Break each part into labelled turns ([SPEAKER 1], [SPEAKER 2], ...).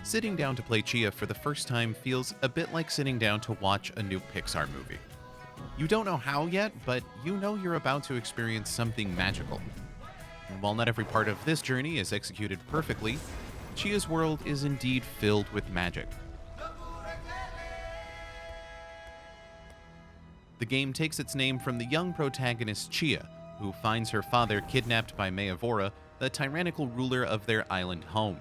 [SPEAKER 1] Sitting down to play Tchia for the first time feels a bit like sitting down to watch a new Pixar movie. You don't know how yet, but you know you're about to experience something magical. And while not every part of this journey is executed perfectly, Tchia's world is indeed filled with magic. The game takes its name from the young protagonist Tchia, who finds her father kidnapped by Mayavora, the tyrannical ruler of their island home.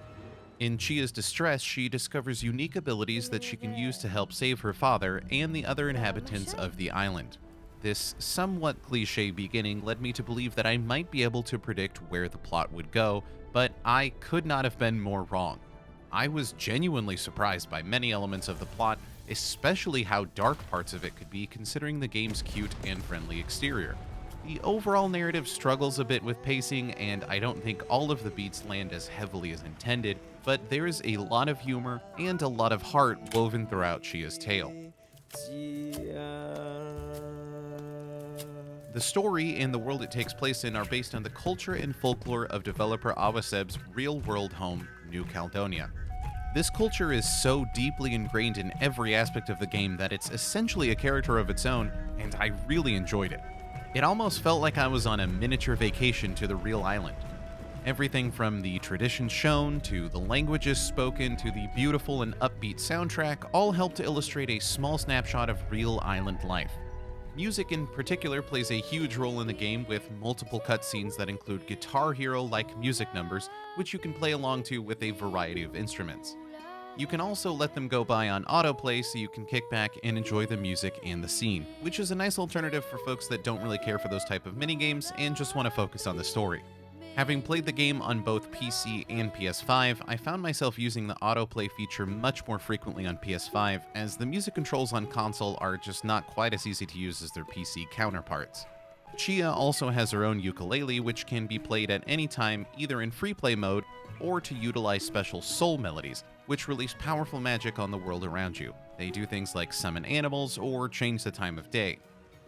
[SPEAKER 1] In Tchia's distress, she discovers unique abilities that she can use to help save her father and the other inhabitants of the island. This somewhat cliché beginning led me to believe that I might be able to predict where the plot would go, but I could not have been more wrong. I was genuinely surprised by many elements of the plot, especially how dark parts of it could be considering the game's cute and friendly exterior. The overall narrative struggles a bit with pacing, and I don't think all of the beats land as heavily as intended, but there is a lot of humor and a lot of heart woven throughout Tchia's tale. The story and the world it takes place in are based on the culture and folklore of developer Awaseb's real-world home, New Caledonia. This culture is so deeply ingrained in every aspect of the game that it's essentially a character of its own, and I really enjoyed it. It almost felt like I was on a miniature vacation to the real island. Everything from the traditions shown, to the languages spoken, to the beautiful and upbeat soundtrack all help to illustrate a small snapshot of real island life. Music in particular plays a huge role in the game, with multiple cutscenes that include Guitar Hero-like music numbers, which you can play along to with a variety of instruments. You can also let them go by on autoplay so you can kick back and enjoy the music and the scene, which is a nice alternative for folks that don't really care for those type of minigames and just want to focus on the story. Having played the game on both PC and PS5, I found myself using the autoplay feature much more frequently on PS5, as the music controls on console are just not quite as easy to use as their PC counterparts. Tchia also has her own ukulele, which can be played at any time, either in free play mode or to utilize special soul melodies, which release powerful magic on the world around you. They do things like summon animals or change the time of day.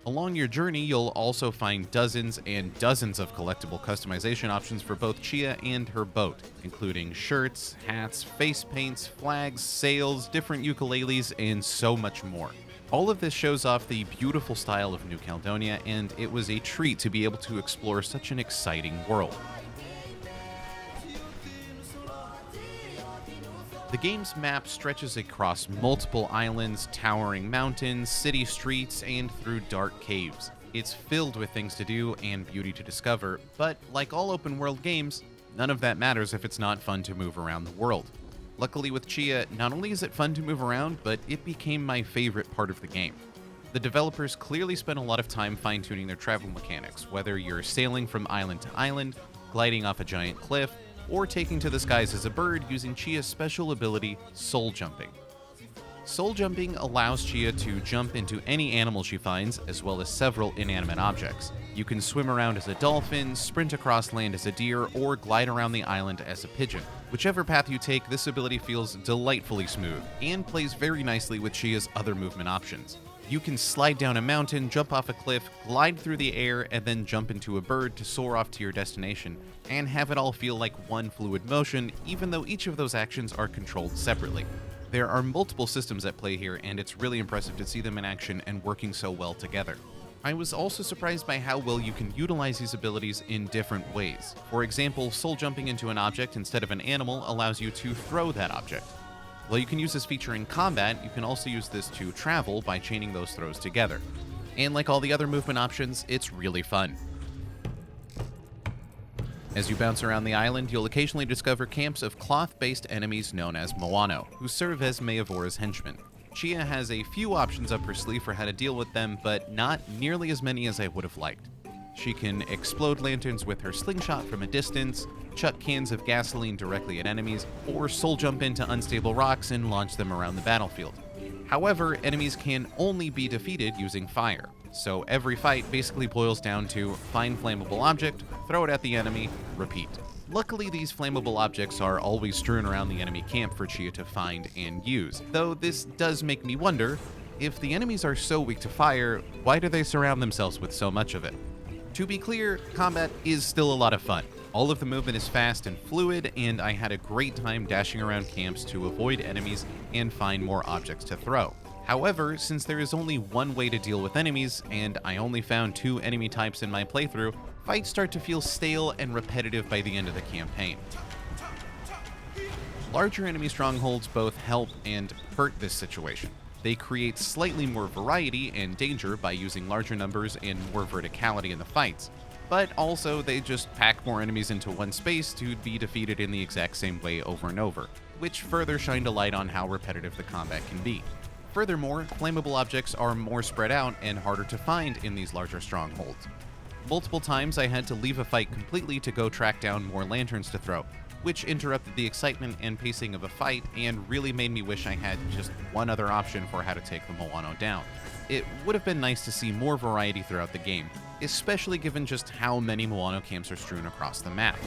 [SPEAKER 1] Along your journey, you'll also find dozens and dozens of collectible customization options for both Tchia and her boat, including shirts, hats, face paints, flags, sails, different ukuleles, and so much more. All of this shows off the beautiful style of New Caledonia, and it was a treat to be able to explore such an exciting world. The game's map stretches across multiple islands, towering mountains, city streets, and through dark caves. It's filled with things to do and beauty to discover, but like all open-world games, none of that matters if it's not fun to move around the world. Luckily with Tchia, not only is it fun to move around, but it became my favorite part of the game. The developers clearly spent a lot of time fine-tuning their travel mechanics, whether you're sailing from island to island, gliding off a giant cliff, or taking to the skies as a bird using Tchia's special ability, soul jumping. Soul jumping allows Tchia to jump into any animal she finds, as well as several inanimate objects. You can swim around as a dolphin, sprint across land as a deer, or glide around the island as a pigeon. Whichever path you take, this ability feels delightfully smooth, and plays very nicely with Tchia's other movement options. You can slide down a mountain, jump off a cliff, glide through the air, and then jump into a bird to soar off to your destination, and have it all feel like one fluid motion, even though each of those actions are controlled separately. There are multiple systems at play here, and it's really impressive to see them in action and working so well together. I was also surprised by how well you can utilize these abilities in different ways. For example, soul jumping into an object instead of an animal allows you to throw that object. While you can use this feature in combat, you can also use this to travel by chaining those throws together. And like all the other movement options, it's really fun. As you bounce around the island, you'll occasionally discover camps of cloth-based enemies known as Moano, who serve as Mayavora's henchmen. Tchia has a few options up her sleeve for how to deal with them, but not nearly as many as I would have liked. She can explode lanterns with her slingshot from a distance, chuck cans of gasoline directly at enemies, or soul jump into unstable rocks and launch them around the battlefield. However, enemies can only be defeated using fire, so every fight basically boils down to find flammable object, throw it at the enemy, repeat. Luckily, these flammable objects are always strewn around the enemy camp for Tchia to find and use, though this does make me wonder, if the enemies are so weak to fire, why do they surround themselves with so much of it? To be clear, combat is still a lot of fun. All of the movement is fast and fluid, and I had a great time dashing around camps to avoid enemies and find more objects to throw. However, since there is only one way to deal with enemies, and I only found 2 enemy types in my playthrough, fights start to feel stale and repetitive by the end of the campaign. Larger enemy strongholds both help and hurt this situation. They create slightly more variety and danger by using larger numbers and more verticality in the fights, but also they just pack more enemies into one space to be defeated in the exact same way over and over, which further shined a light on how repetitive the combat can be. Furthermore, flammable objects are more spread out and harder to find in these larger strongholds. Multiple times I had to leave a fight completely to go track down more lanterns to throw, which interrupted the excitement and pacing of a fight and really made me wish I had just one other option for how to take the Moano down. It would have been nice to see more variety throughout the game, especially given just how many Moano camps are strewn across the map.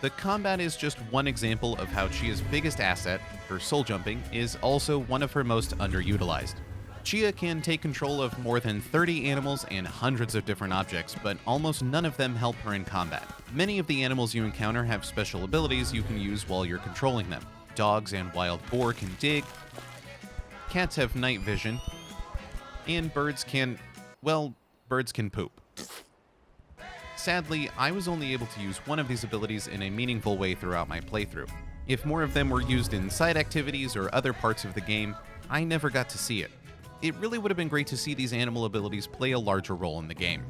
[SPEAKER 1] The combat is just one example of how Tchia's biggest asset, her soul jumping, is also one of her most underutilized. Tchia can take control of more than 30 animals and hundreds of different objects, but almost none of them help her in combat. Many of the animals you encounter have special abilities you can use while you're controlling them. Dogs and wild boar can dig, cats have night vision, and birds can poop. Sadly, I was only able to use one of these abilities in a meaningful way throughout my playthrough. If more of them were used in side activities or other parts of the game, I never got to see it. It really would have been great to see these animal abilities play a larger role in the game.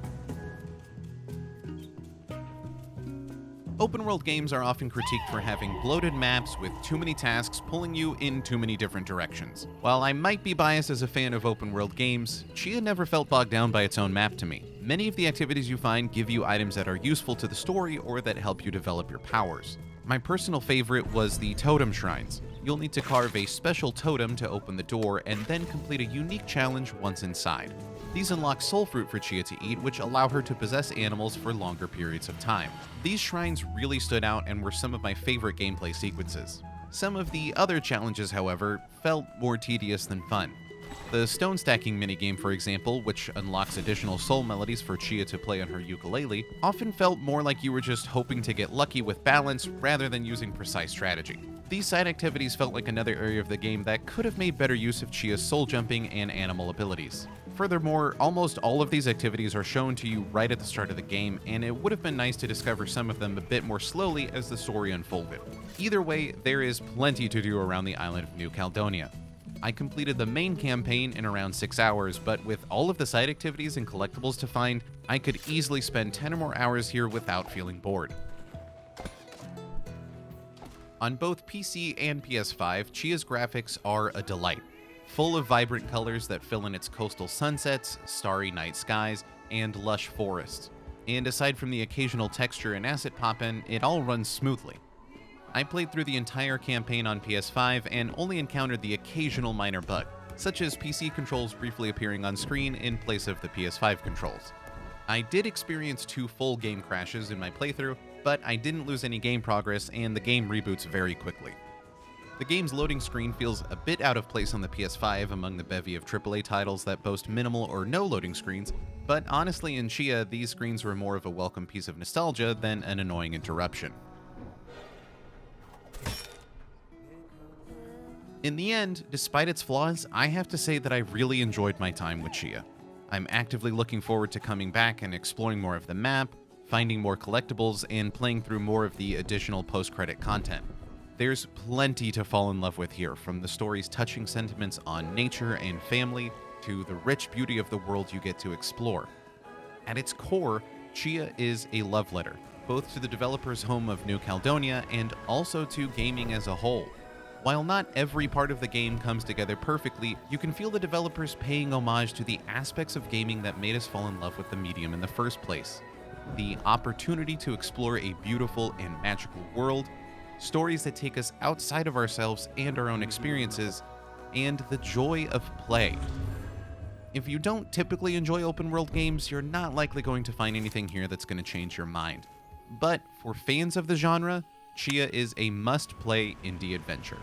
[SPEAKER 1] Open world games are often critiqued for having bloated maps with too many tasks pulling you in too many different directions. While I might be biased as a fan of open world games, Tchia never felt bogged down by its own map to me. Many of the activities you find give you items that are useful to the story or that help you develop your powers. My personal favorite was the totem shrines. You'll need to carve a special totem to open the door and then complete a unique challenge once inside. These unlock soul fruit for Tchia to eat, which allow her to possess animals for longer periods of time. These shrines really stood out and were some of my favorite gameplay sequences. Some of the other challenges, however, felt more tedious than fun. The stone stacking minigame, for example, which unlocks additional soul melodies for Tchia to play on her ukulele, often felt more like you were just hoping to get lucky with balance rather than using precise strategy. These side activities felt like another area of the game that could have made better use of Tchia's soul jumping and animal abilities. Furthermore, almost all of these activities are shown to you right at the start of the game, and it would have been nice to discover some of them a bit more slowly as the story unfolded. Either way, there is plenty to do around the island of New Caledonia. I completed the main campaign in around 6 hours, but with all of the side activities and collectibles to find, I could easily spend 10 or more hours here without feeling bored. On both PC and PS5, Tchia's graphics are a delight, full of vibrant colors that fill in its coastal sunsets, starry night skies, and lush forests. And aside from the occasional texture and asset pop-in, it all runs smoothly. I played through the entire campaign on PS5 and only encountered the occasional minor bug, such as PC controls briefly appearing on screen in place of the PS5 controls. I did experience 2 full game crashes in my playthrough, but I didn't lose any game progress and the game reboots very quickly. The game's loading screen feels a bit out of place on the PS5 among the bevy of AAA titles that boast minimal or no loading screens, but honestly in Tchia, these screens were more of a welcome piece of nostalgia than an annoying interruption. In the end, despite its flaws, I have to say that I really enjoyed my time with Tchia. I'm actively looking forward to coming back and exploring more of the map, finding more collectibles, and playing through more of the additional post-credit content. There's plenty to fall in love with here, from the story's touching sentiments on nature and family to the rich beauty of the world you get to explore. At its core, Tchia is a love letter, both to the developer's home of New Caledonia and also to gaming as a whole. While not every part of the game comes together perfectly, you can feel the developers paying homage to the aspects of gaming that made us fall in love with the medium in the first place. The opportunity to explore a beautiful and magical world, stories that take us outside of ourselves and our own experiences, and the joy of play. If you don't typically enjoy open world games, you're not likely going to find anything here that's going to change your mind. But for fans of the genre, Tchia is a must-play indie adventure.